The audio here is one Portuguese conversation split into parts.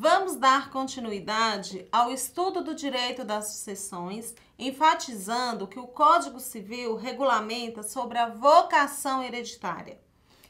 Vamos dar continuidade ao estudo do direito das sucessões, enfatizando que o Código Civil regulamenta sobre a vocação hereditária,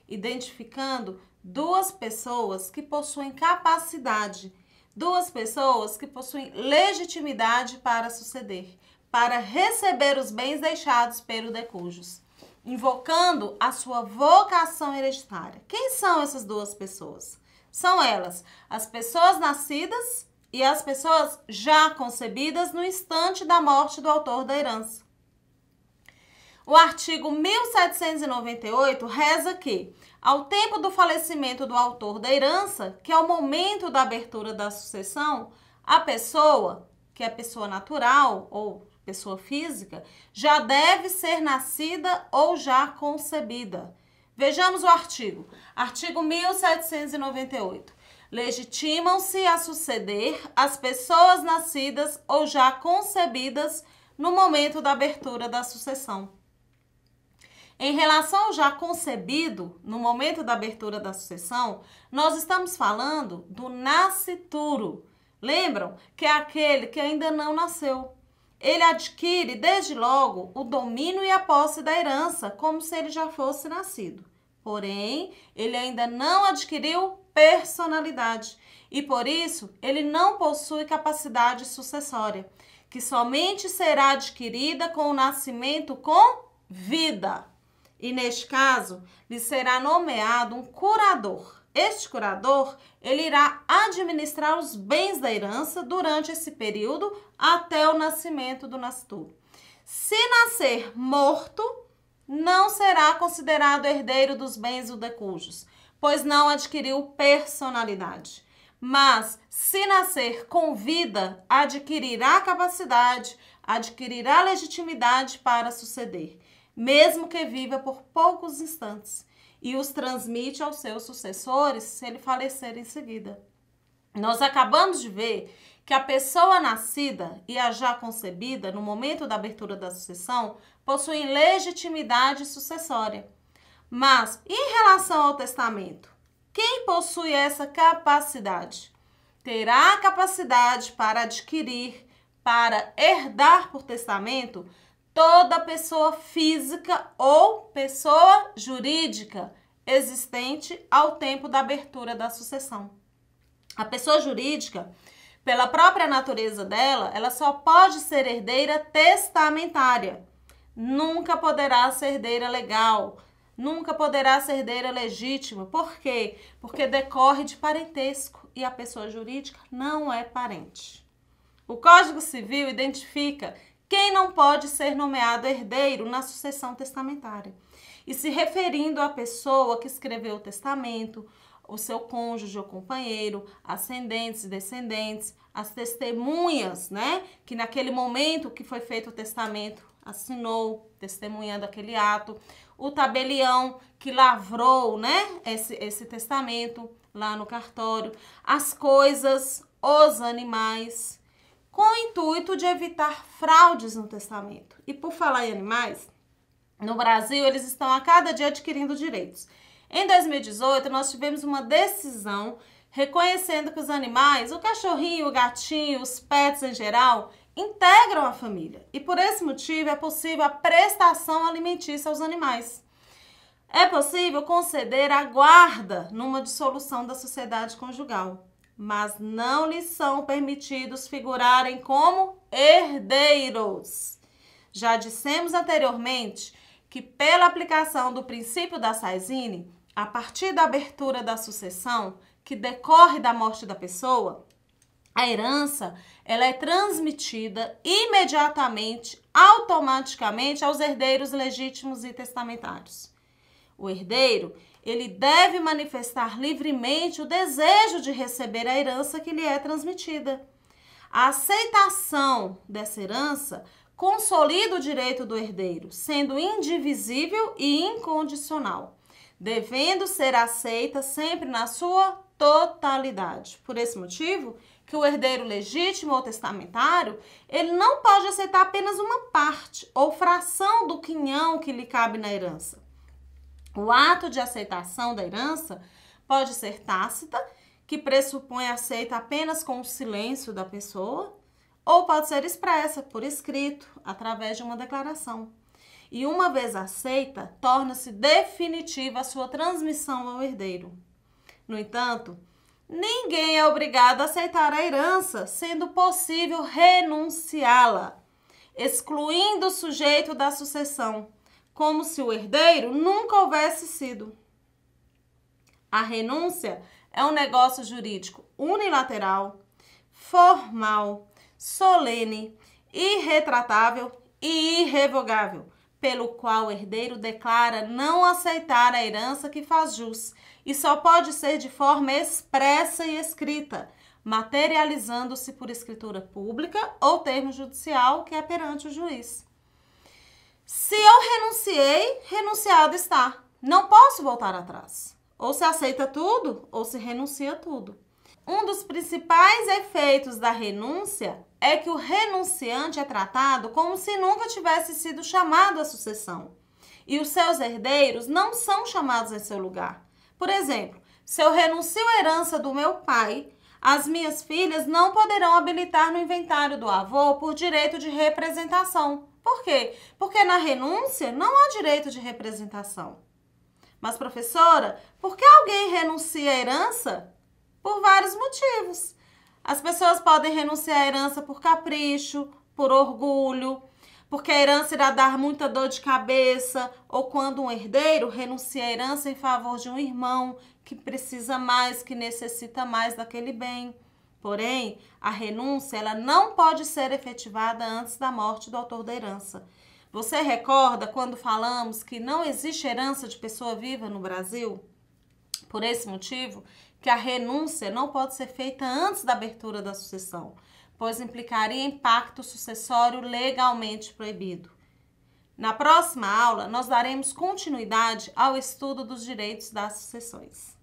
identificando duas pessoas que possuem capacidade, duas pessoas que possuem legitimidade para suceder, para receber os bens deixados pelo decujus, invocando a sua vocação hereditária. Quem são essas duas pessoas? São elas as pessoas nascidas e as pessoas já concebidas no instante da morte do autor da herança. O artigo 1798 reza que, ao tempo do falecimento do autor da herança, que é o momento da abertura da sucessão, a pessoa, que é pessoa natural ou pessoa física, já deve ser nascida ou já concebida. Vejamos o artigo. Artigo 1798. Legitimam-se a suceder as pessoas nascidas ou já concebidas no momento da abertura da sucessão. Em relação ao já concebido, no momento da abertura da sucessão, nós estamos falando do nascituro. Lembram que é aquele que ainda não nasceu. Ele adquire, desde logo, o domínio e a posse da herança, como se ele já fosse nascido. Porém, ele ainda não adquiriu personalidade e, por isso, ele não possui capacidade sucessória, que somente será adquirida com o nascimento com vida. E, neste caso, lhe será nomeado um curador. Este curador, ele irá administrar os bens da herança durante esse período até o nascimento do nascituro. Se nascer morto, não será considerado herdeiro dos bens do decujus, pois não adquiriu personalidade. Mas, se nascer com vida, adquirirá capacidade, adquirirá legitimidade para suceder, mesmo que viva por poucos instantes, e os transmite aos seus sucessores se ele falecer em seguida. Nós acabamos de ver que a pessoa nascida e a já concebida, no momento da abertura da sucessão, possuem legitimidade sucessória. Mas, em relação ao testamento, quem possui essa capacidade? Terá a capacidade para adquirir, para herdar por testamento, toda pessoa física ou pessoa jurídica existente ao tempo da abertura da sucessão. A pessoa jurídica, pela própria natureza dela, ela só pode ser herdeira testamentária. Nunca poderá ser herdeira legal, nunca poderá ser herdeira legítima. Por quê? Porque decorre de parentesco e a pessoa jurídica não é parente. O Código Civil identifica quem não pode ser nomeado herdeiro na sucessão testamentária. E se referindo à pessoa que escreveu o testamento, o seu cônjuge ou companheiro, ascendentes e descendentes, as testemunhas, né? Que naquele momento que foi feito o testamento, assinou, testemunhando aquele ato, o tabelião que lavrou, né? Esse testamento lá no cartório, as coisas, os animais, com o intuito de evitar fraudes no testamento. E por falar em animais, no Brasil eles estão a cada dia adquirindo direitos. Em 2018, nós tivemos uma decisão reconhecendo que os animais, o cachorrinho, o gatinho, os pets em geral, integram a família. E por esse motivo é possível a prestação alimentícia aos animais. É possível conceder a guarda numa dissolução da sociedade conjugal, mas não lhes são permitidos figurarem como herdeiros. Já dissemos anteriormente que, pela aplicação do princípio da Saizine, a partir da abertura da sucessão, que decorre da morte da pessoa, a herança ela é transmitida imediatamente, automaticamente aos herdeiros legítimos e testamentários. O herdeiro, ele deve manifestar livremente o desejo de receber a herança que lhe é transmitida. A aceitação dessa herança consolida o direito do herdeiro, sendo indivisível e incondicional, devendo ser aceita sempre na sua totalidade. Por esse motivo, que o herdeiro legítimo ou testamentário, ele não pode aceitar apenas uma parte ou fração do quinhão que lhe cabe na herança. O ato de aceitação da herança pode ser tácita, que pressupõe aceita apenas com o silêncio da pessoa, ou pode ser expressa por escrito, através de uma declaração. E uma vez aceita, torna-se definitiva a sua transmissão ao herdeiro. No entanto, ninguém é obrigado a aceitar a herança, sendo possível renunciá-la, excluindo o sujeito da sucessão, como se o herdeiro nunca houvesse sido. A renúncia é um negócio jurídico unilateral, formal, solene, irretratável e irrevogável, pelo qual o herdeiro declara não aceitar a herança que faz jus, e só pode ser de forma expressa e escrita, materializando-se por escritura pública ou termo judicial, que é perante o juiz. Se eu renunciei, renunciado está. Não posso voltar atrás. Ou se aceita tudo, ou se renuncia tudo. Um dos principais efeitos da renúncia é que o renunciante é tratado como se nunca tivesse sido chamado à sucessão. E os seus herdeiros não são chamados em seu lugar. Por exemplo, se eu renuncio à herança do meu pai, as minhas filhas não poderão habilitar no inventário do avô por direito de representação. Por quê? Porque na renúncia não há direito de representação. Mas, professora, por que alguém renuncia à herança? Por vários motivos. As pessoas podem renunciar à herança por capricho, por orgulho, porque a herança irá dar muita dor de cabeça, ou quando um herdeiro renuncia à herança em favor de um irmão que precisa mais, que necessita mais daquele bem. Porém, a renúncia ela não pode ser efetivada antes da morte do autor da herança. Você recorda quando falamos que não existe herança de pessoa viva no Brasil? Por esse motivo, que a renúncia não pode ser feita antes da abertura da sucessão, pois implicaria em pacto sucessório legalmente proibido. Na próxima aula, nós daremos continuidade ao estudo dos direitos das sucessões.